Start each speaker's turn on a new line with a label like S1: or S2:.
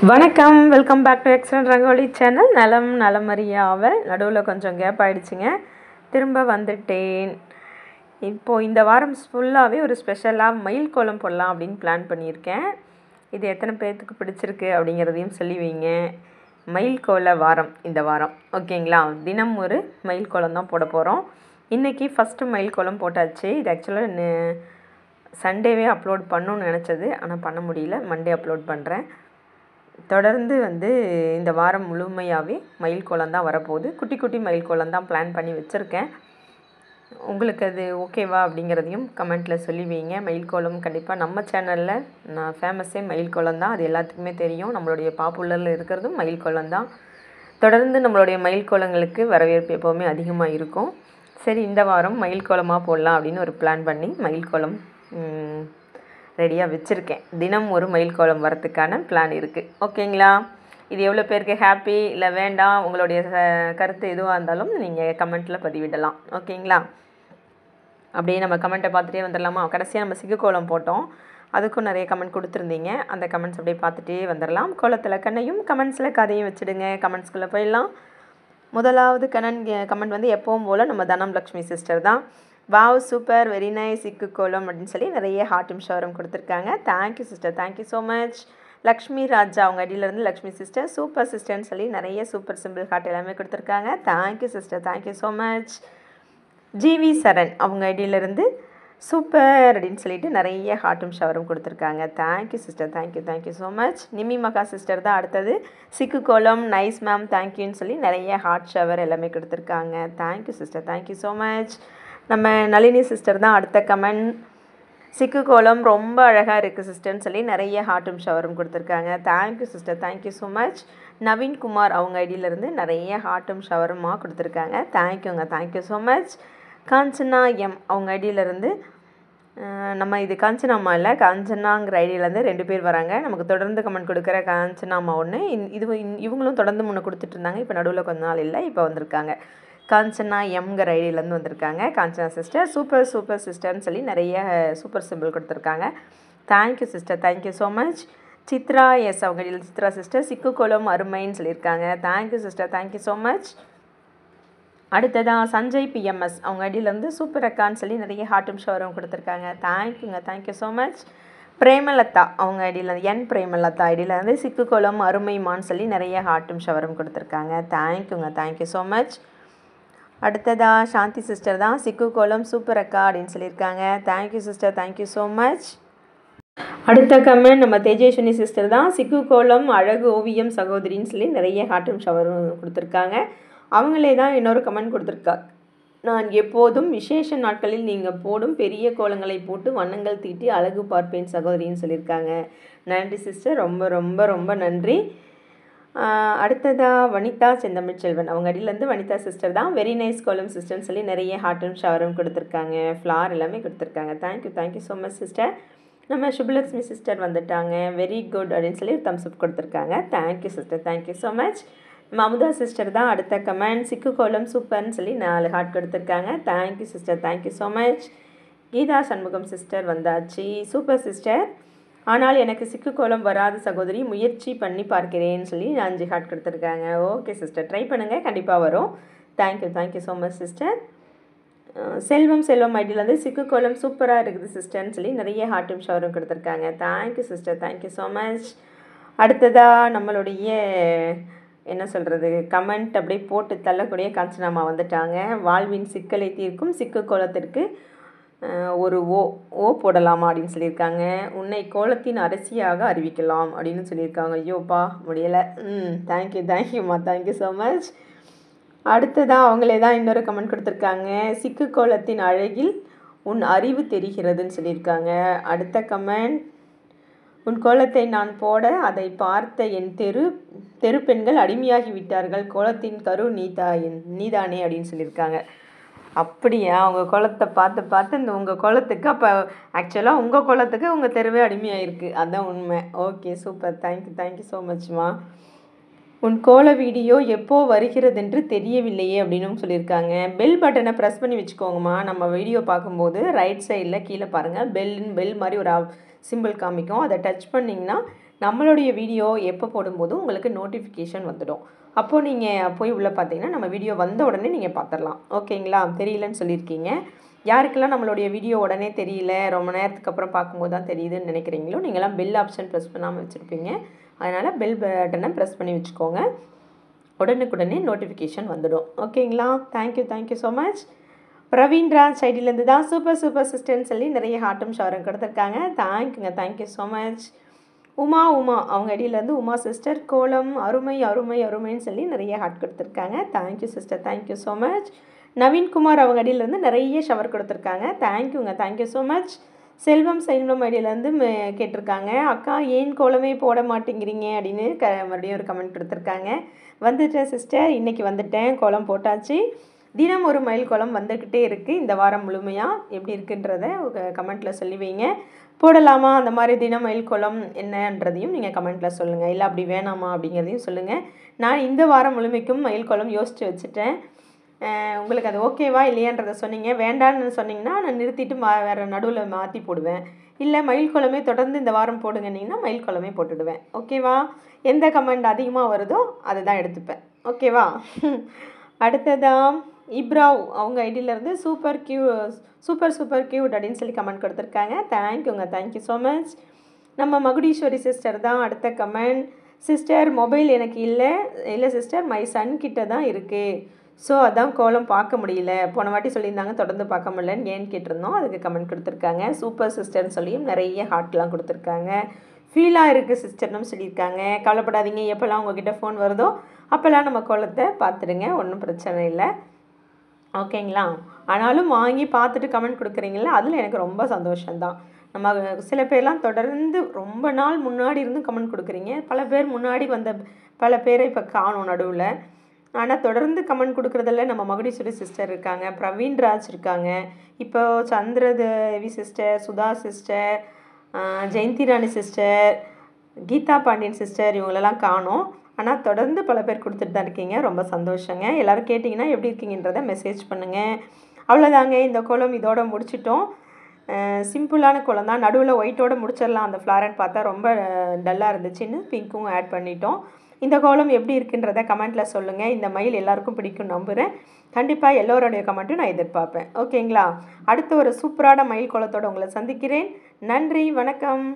S1: வணக்கம், welcome back to excellent rangoli channel. நலமறியாவல். நடுவில் கொஞ்சம் கேப் ஆகிடுச்சிங்க, திரும்ப வந்துட்டேன். இப்போது இந்த வாரம் ஃபுல்லாகவே ஒரு ஸ்பெஷலாக மயில் கோலம் போடலாம் அப்படின்னு பிளான் பண்ணியிருக்கேன். இது எத்தனை பேர்த்துக்கு பிடிச்சிருக்கு அப்படிங்கிறதையும் சொல்லி வைங்க. மயில் கோல வாரம் இந்த வாரம், ஓகேங்களா? தினம் ஒரு மயில் கோலம் தான் போட போகிறோம். இன்றைக்கி ஃபஸ்ட்டு மயில் கோலம் போட்டாச்சு. இது ஆக்சுவலாக சண்டேவே அப்லோட் பண்ணணும்னு நினச்சது, ஆனால் பண்ண முடியல. மண்டே அப்லோட் பண்ணுறேன். தொடர்ந்து இந்த வாரம் முழுமையாகவே மயில் கோலம் தான் வரப்போகுது. குட்டி குட்டி மயில் கோலம் தான் பிளான் பண்ணி வச்சுருக்கேன். உங்களுக்கு அது ஓகேவா அப்படிங்கிறதையும் கமெண்ட்டில் சொல்லி வைங்க. மயில் கோலம் கண்டிப்பாக நம்ம சேனலில் நான் ஃபேமஸே மயில் கோலம் தான், அது எல்லாத்துக்குமே தெரியும். நம்மளுடைய பாப்புலரில் இருக்கிறதும் மயில் கோலம் தான். தொடர்ந்து நம்மளுடைய மயில் கோலங்களுக்கு வரவேற்பு எப்போவுமே அதிகமாக இருக்கும். சரி, இந்த வாரம் மயில் கோலமாக போடலாம் அப்படின்னு ஒரு பிளான் பண்ணி மயில் கோலம் ரெடியாக வச்சுருக்கேன். தினம் ஒரு மயில் கோலம் வரத்துக்கான பிளான் இருக்குது, ஓகேங்களா? இது எவ்வளோ பேருக்கு ஹாப்பி இல்லை வேண்டாம், உங்களுடைய கருத்து எதுவாக இருந்தாலும் நீங்கள் கமெண்ட்டில் பதிவிடலாம், ஓகேங்களா? அப்படியே நம்ம கமெண்ட்டை பார்த்துட்டே வந்துடலாமா? கடைசியாக நம்ம சிக்கு கோலம் போட்டோம், அதுக்கும் நிறைய கமெண்ட் கொடுத்துருந்தீங்க. அந்த கமெண்ட்ஸ் அப்படியே பார்த்துட்டே வந்துடலாம். கோலத்தில் கண்ணையும் கமெண்ட்ஸில் கதையும் வச்சுடுங்க. கமெண்ட்ஸ்குள்ளே போயிடலாம். முதலாவது கமெண்ட் எப்பவும் போல் நம்ம தனம் லக்ஷ்மி சிஸ்டர் தான். வாவ், சூப்பர், வெரி நைஸ், சிக்கு கோலம் அப்படின்னு சொல்லி நிறைய ஹார்ட்டும் ஷவரும் கொடுத்துருக்காங்க. Thank you sister, thank you so much. Lakshmi Raja அவங்க ஐடியிலேருந்து லக்ஷ்மி சிஸ்டர் சூப்பர் சிஸ்டர்னு சொல்லி நிறைய சூப்பர் சிம்பிள் ஹார்ட் எல்லாமே கொடுத்துருக்காங்க. Thank you sister, thank you so much. G V Charan அவங்க ஐடியிலேருந்து சூப்பர் அப்படின்னு சொல்லிட்டு நிறைய ஹார்ட்டும் ஷவரும் கொடுத்துருக்காங்க. Thank you sister, thank you so much. Nimi Maha sister தான் அடுத்தது. சிக்கு கோலம் நைஸ் மேம், தேங்க்யூன்னு சொல்லி நிறைய ஹார்ட் ஷவர் எல்லாமே கொடுத்துருக்காங்க. Thank you sister, thank you so much. நம்ம நளினி சிஸ்டர் தான் அடுத்த கமெண்ட். சிக்கு கோலம் ரொம்ப அழகாக இருக்குது சிஸ்டர்னு சொல்லி நிறைய ஹார்ட்டும் ஷவரும் கொடுத்துருக்காங்க. Thank you sister, thank you so much. Naveenkumar அவங்க ஐடியிலேருந்து நிறைய ஹார்ட்டும் ஷவருமா கொடுத்துருக்காங்க. தேங்க்யூங்க, thank you so much. Kanchana M அவங்க ஐடியிலேருந்து நம்ம இது காஞ்சனாமா இல்லை, காஞ்சனாங்கிற ஐடியிலேருந்து 2 பேர் வராங்க. நமக்கு தொடர்ந்து கமெண்ட் கொடுக்குற காஞ்சனாமா ஒன்று, இவங்களும் தொடர்ந்து முன்னே கொடுத்துட்ருந்தாங்க. இப்போ நடுவில் கொஞ்ச நாள் இல்லை, இப்போ வந்திருக்காங்க. காஞ்சனா எம்ங்கிற ஐடியிலேருந்து வந்திருக்காங்க. காஞ்சனா சிஸ்டர் சூப்பர் சூப்பர் சிஸ்டர்னு சொல்லி நிறைய சூப்பர் சிம்பிள் கொடுத்துருக்காங்க. Thank you sister, thank you so much. Chitra S அவங்க ஐடியில் சித்ரா சிஸ்டர் சிக்கு கோலம் அருமைன்னு சொல்லியிருக்காங்க. Thank you sister, thank you so much. அடுத்ததாக சஞ்சய் பிஎம்எஸ் அவங்க ஐடியிலேருந்து சூப்பர் அக்கான்னு சொல்லி நிறைய ஹார்ட்டும் ஷவரும் கொடுத்துருக்காங்க. தேங்க்யூங்க, தேங்க்யூ ஸோ மச். பிரேமலதா அவங்க ஐடியில் பிரேமலதா ஐடியிலேருந்து சிக்கு கோலம் அருமைமான்னு சொல்லி நிறைய ஹார்ட்டும் ஷவரும் கொடுத்துருக்காங்க. தேங்க்யூங்க, தேங்க்யூ ஸோ மச். அடுத்ததாக சாந்தி சிஸ்டர் தான் சிக்கு கோலம் சூப்பர் அக்கா அப்படின்னு சொல்லியிருக்காங்க. Thank you sister, thank you so much. அடுத்த கமெண்ட் நம்ம தேஜஸ்வினி சிஸ்டர் தான் சிக்கு கோலம் அழகு ஓவியம் சகோதரின்னு சொல்லி நிறைய ஹார்ட்டும் ஷவரும் கொடுத்துருக்காங்க. அவங்களே தான் இன்னொரு கமெண்ட் கொடுத்துருக்காங்க. நான் எப்போதும் விசேஷ நாட்களில் நீங்கள் போடும் பெரிய கோலங்களை போட்டு வண்ணங்கள் தீட்டி அழகு பார்ப்பேன் சகோதரின்னு சொல்லியிருக்காங்க. நன்றி சிஸ்டர், ரொம்ப ரொம்ப ரொம்ப நன்றி. அடுத்ததாக வனிதா செந்தமிழ் செல்வன் அவங்க அடியிலேருந்து வனிதா சிஸ்டர் தான் வெரி நைஸ் கோலம் சிஸ்டர்னு சொல்லி நிறைய ஹார்ட்டும் ஷவரும் கொடுத்துருக்காங்க. ஃப்ளார் எல்லாமே கொடுத்துருக்காங்க. Thank you, thank you so much sister. நம்ம சுபலக்ஷ்மி சிஸ்டர் வந்துட்டாங்க. வெரி குட் அப்படின்னு சொல்லி தம்ஸ் அப் கொடுத்துருக்காங்க. Thank you sister, thank you so much. Mamta sister தான் அடுத்த கமெண்ட் சிக்கு கோலம் சூப்பர்னு சொல்லி 4 ஹார்ட் கொடுத்துருக்காங்க. Thank you sister, thank you so much. Geetha Shanmugam sister வந்தாச்சு. சூப்பர் சிஸ்டர், ஆனால் எனக்கு சிக்கு கோலம் வராத சகோதரி, முயற்சி பண்ணி பார்க்கிறேன்னு சொல்லி 5 ஹார்ட் கொடுத்துருக்காங்க. ஓகே சிஸ்டர், ட்ரை பண்ணுங்கள், கண்டிப்பாக வரும். Thank you, thank you so much sister. Selvam ஐடியிலேருந்து சிக்கு கோலம் சூப்பராக இருக்குது சிஸ்டர்னு சொல்லி நிறைய ஹார்ட்டும் ஷவரும் கொடுத்துருக்காங்க. Thank you sister, thank you so much. அடுத்ததாக நம்மளுடைய என்ன சொல்கிறது கமெண்ட் அப்படியே போட்டு தள்ளக்கூடிய காஞ்சனாமா வந்துட்டாங்க. வாழ்வின் சிக்கலை தீர்க்கும் சிக்கு கோலத்திற்கு ஒரு ஓ போடலாமா அப்படின்னு சொல்லியிருக்காங்க. உன்னை கோலத்தின் அரசியாக அறிவிக்கலாம் அப்படின்னு சொல்லியிருக்காங்க. ஐயோப்பா முடியலை. தேங்க்யூ, தேங்க்யூம்மா, தேங்க்யூ ஸோ மச். அடுத்ததாக அவங்களே தான் இன்னொரு கமெண்ட் கொடுத்துருக்காங்க. சிக்கு கோலத்தின் அழகில் உன் அறிவு தெரிகிறதுன்னு சொல்லியிருக்காங்க. அடுத்த கமெண்ட், உன் கோலத்தை நான் போட அதை பார்த்த என் தெரு பெண்கள் அடிமையாகி விட்டார்கள், கோலத்தின் கரு நீதானே அப்படின்னு சொல்லியிருக்காங்க. அப்படியா? உங்கள் கோலத்தை பார்த்து இந்த உங்கள் கோலத்துக்கு அப்போ ஆக்சுவலாக உங்கள் கோலத்துக்கு உங்கள் தெருவே அடிமையாயிருக்கு, அதுதான் உண்மை. Okay super, thank you, thank you so மச்மா. உன் கோல வீடியோ எப்போ வருகிறதென்று தெரியவில்லையே அப்படின்னு சொல்லியிருக்காங்க. பெல் பட்டனை ப்ரெஸ் பண்ணி வச்சுக்கோங்கம்மா. நம்ம வீடியோ பார்க்கும்போது ரைட் சைடில் கீழே பாருங்கள் பெல் மாதிரி ஒரு சிம்பிள் காமிக்கும். அதை டச் பண்ணிங்கன்னா நம்மளுடைய வீடியோ எப்போ போடும்போதும் உங்களுக்கு நோட்டிஃபிகேஷன் வந்துடும். அப்போது நீங்கள் போய் உள்ளே பார்த்தீங்கன்னா நம்ம வீடியோ வந்த உடனே நீங்கள் பார்த்துடலாம். ஓகேங்களா? தெரியலன்னு சொல்லியிருக்கீங்க. யாருக்கெல்லாம் நம்மளுடைய வீடியோ உடனே தெரியல, ரொம்ப நேரத்துக்கு அப்புறம் பார்க்கும்போது தான் தெரியுதுன்னு நினைக்கிறீங்களோ, நீங்களாம் பெல் ஆப்ஷன் ப்ரெஸ் பண்ணாமல் வச்சுருப்பீங்க. அதனால் பெல் பட்டனை ப்ரெஸ் பண்ணி வச்சுக்கோங்க. உடனுக்குடனே நோட்டிஃபிகேஷன் வந்துடும். ஓகேங்களா? Thank you so much. பிரவீன்ராஜ் ஐடியிலேருந்து தான் சூப்பர் சிஸ்டர்னு சொல்லி நிறைய ஹார்ட்டும் ஷவரும் கொடுத்துருக்காங்க. Thank you so much. உமா அவங்க ஐடியிலேருந்து உமா சிஸ்டர் கோலம் அருமைன்னு சொல்லி நிறைய ஹார்ட் கொடுத்துருக்காங்க. Thank you sister, thank you so much. Naveenkumar அவங்க ஐடியிலேருந்து நிறைய ஷவர் கொடுத்துருக்காங்க. Thank you so much. செல்வம் ஐடியிலேருந்து கேட்டிருக்காங்க, அக்கா ஏன் கோலமே போட மாட்டேங்கிறீங்க அப்படின்னு மறுபடியும் ஒரு கமெண்ட் கொடுத்துருக்காங்க. வந்துட்டேன் சிஸ்டர், இன்றைக்கி வந்துட்டேன், கோலம் போட்டாச்சு. தினம் ஒரு மயில் கோலம் வந்துக்கிட்டே இருக்குது. இந்த வாரம் முழுமையாக எப்படி இருக்குன்றதை கமெண்ட்டில் சொல்லி வைங்க. போடலாமா அந்த மாதிரி தினம் மயில் கோலம் என்னன்றதையும் நீங்கள் கமெண்ட்டில் சொல்லுங்கள். இல்லை அப்படி வேணாமா அப்படிங்கிறதையும் சொல்லுங்கள். நான் இந்த வாரம் முழுமைக்கும் மயில் கோலம் யோசித்து வச்சுட்டேன். உங்களுக்கு அது ஓகேவா இல்லையான்றதை சொன்னீங்க. வேண்டான்னு சொன்னீங்கன்னா நான் நிறுத்திட்டு வேறு நடுவில் மாற்றி போடுவேன். இல்லை மயில் கோலமே தொடர்ந்து இந்த வாரம் போடுங்கன்னீங்கன்னா மயில் கோலமே போட்டுடுவேன். ஓகேவா? எந்த கமெண்ட் அதிகமாக வருதோ அதை தான் எடுத்துப்பேன். ஓகேவா? அடுத்ததான் இப்ராவ் அவங்க ஐடியிலேருந்து சூப்பர் கியூட் அப்படின்னு சொல்லி கமெண்ட் கொடுத்துருக்காங்க. Thank you so much. நம்ம மகுடீஸ்வரி சிஸ்டர் தான் அடுத்த கமெண்ட். சிஸ்டர் மொபைல் எனக்கு இல்லை சிஸ்டர், மை சன் கிட்ட தான் இருக்குது. ஸோ அதான் கோலம் பார்க்க முடியல. போன வாட்டி சொல்லியிருந்தாங்க தொடர்ந்து பார்க்க முடியலன்னு ஏன்னு கேட்டிருந்தோம். அதுக்கு கமெண்ட் கொடுத்துருக்காங்க. சூப்பர் சிஸ்டர்னு சொல்லியும் நிறைய ஹார்ட்லாம் கொடுத்துருக்காங்க. ஃபீலாக இருக்குது சிஸ்டர்னு சொல்லியிருக்காங்க. கவலைப்படாதீங்க, எப்போல்லாம் உங்ககிட்ட ஃபோன் வருதோ அப்போல்லாம் நம்ம கோலத்தை பார்த்துடுங்க, ஒன்றும் பிரச்சனை இல்லை. ஓகேங்களா? ஆனாலும் வாங்கி பார்த்துட்டு கமெண்ட் கொடுக்குறீங்களா, அதில் எனக்கு ரொம்ப சந்தோஷம்தான். நம்ம சில பேர்லாம் தொடர்ந்து ரொம்ப நாள் முன்னாடி இருந்தும் கமெண்ட் கொடுக்குறீங்க. பல பேர் முன்னாடி வந்த பல பேரை இப்போ காணும் நடுவில். ஆனால் தொடர்ந்து கமெண்ட் கொடுக்குறதில்ல. நம்ம மகுடீஸ்வரி சிஸ்டர் இருக்காங்க, பிரவீன்ராஜ் இருக்காங்க, இப்போ சந்திரதேவி சிஸ்டர், சுதா சிஸ்டர், ஜெயந்தி ராணி சிஸ்டர், கீதா பாண்டியன் சிஸ்டர், இவங்களெல்லாம் காணும். ஆனால் தொடர்ந்து பல பேர் கொடுத்துட்டு தான் இருக்கீங்க. ரொம்ப சந்தோஷங்க. எல்லோரும் கேட்டிங்கன்னா எப்படி இருக்கீங்கன்றதை மெசேஜ் பண்ணுங்கள். அவ்வளோதாங்க, இந்த கோலம் இதோட முடிச்சிட்டோம். சிம்பிளான கோலம் தான். நடுவில் ஒயிட்டோடு முடிச்சிடலாம் அந்த ஃப்ளாரன்னு பார்த்தா ரொம்ப டல்லாக இருந்துச்சுன்னு பிங்க்கும் ஆட் பண்ணிட்டோம். இந்த கோலம் எப்படி இருக்குன்றதை கமெண்ட்டில் சொல்லுங்கள். இந்த மயில் எல்லாருக்கும் பிடிக்கும் நம்புகிறேன். கண்டிப்பாக எல்லோருடைய கமெண்ட்டும் நான் எதிர்பார்ப்பேன். ஓகேங்களா? அடுத்து ஒரு சூப்பரான மயில் கோலத்தோடு உங்களை சந்திக்கிறேன். நன்றி, வணக்கம்.